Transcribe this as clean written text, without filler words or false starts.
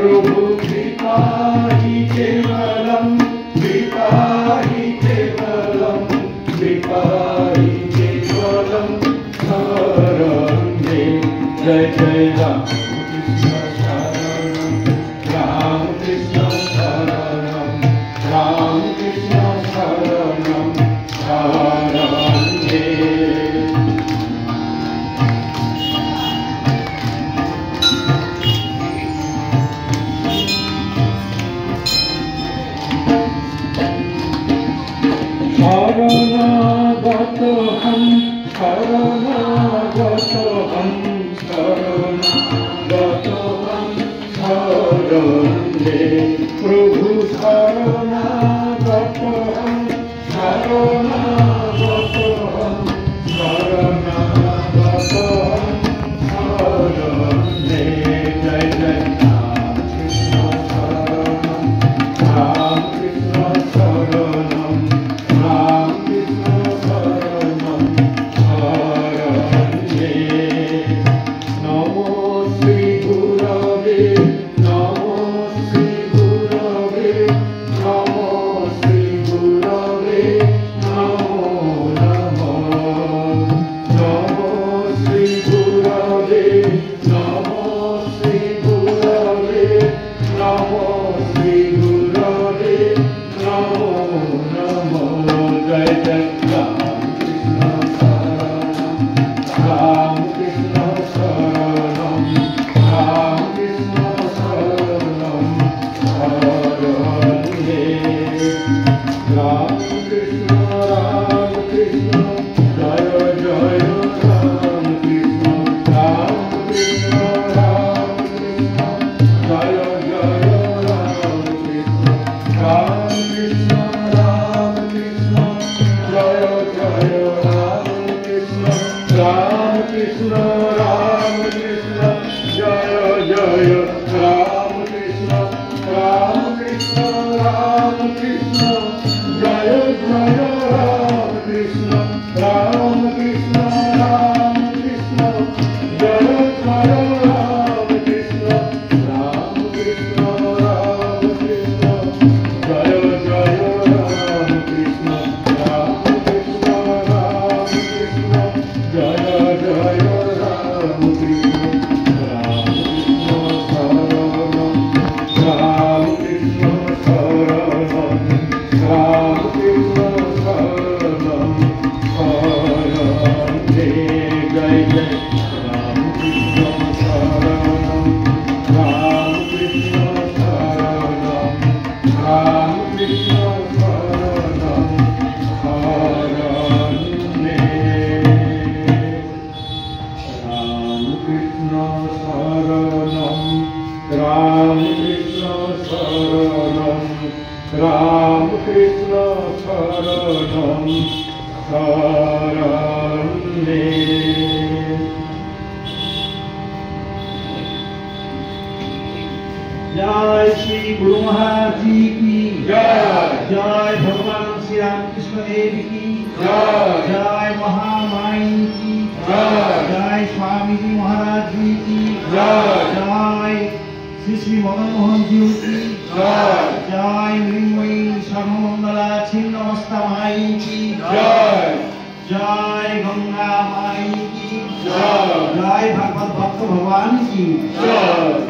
प्रभु कृपा ही केवलम, कृपा ही केवलम, कृपा ही केवलम शरणं मे। जय जय राम कृष्ण शरणं, राम कृष्ण शरणं, राम कृष्ण शरणं शरणं मे। शरणागतहं शरणागतहं शरणागतहं शरणं मे। प्रभु शरणागतहं शरणागतहं शरणागतहं शरणं मे। जय जय राम कृष्ण शरणं, राम कृष्ण शरणं, राम कृष्ण शरणं शरणं मे। नमो श्री गुरवे, नमो श्री गुरवे, नमो श्री गुरवे नमो नमो। नमो श्री गुरवे, नमो श्री गुरवे, नमो श्री गुरवे नमो नमो। जय जय राम कृष्ण शरणं, राम कृष्ण शरणं, राम कृष्ण शरणं शरणं मे। राम कृष्ण जय जय राम कृष्ण, राम कृष्ण जय जय राम कृष्ण, राम कृष्ण जय जय राम कृष्ण, राम कृष्ण जय जय राम कृष्ण, राम कृष्ण जय जय राम कृष्ण, राम कृष्ण जय जय राम कृष्ण, राम कृष्ण जय जय राम कृष्ण, राम कृष्ण जय जय राम कृष्ण, राम कृष्ण शरणं, राम कृष्ण शरणं शरणं मे। जय जय राम कृष्ण शरणं, राम कृष्ण शरणं, राम कृष्ण शरणं शरणं मे। राम कृष्ण शरणं, राम कृष्ण शरणं, राम कृष्ण शरणं शरणं मे। जय श्री गुरु महाराज जी की जय। जय भगवान श्री रामकृष्ण देव की जय। जय महामाई की जय। जय स्वामी जी महाराज जी की जय। जय श्री श्री मदन मोहन जी की जय। जय मृण्मयी सर्वमंगला छिन्नमस्ता माई की जय। जय गंगा माई की जय। जय भागवत भक्त भगवान की जय।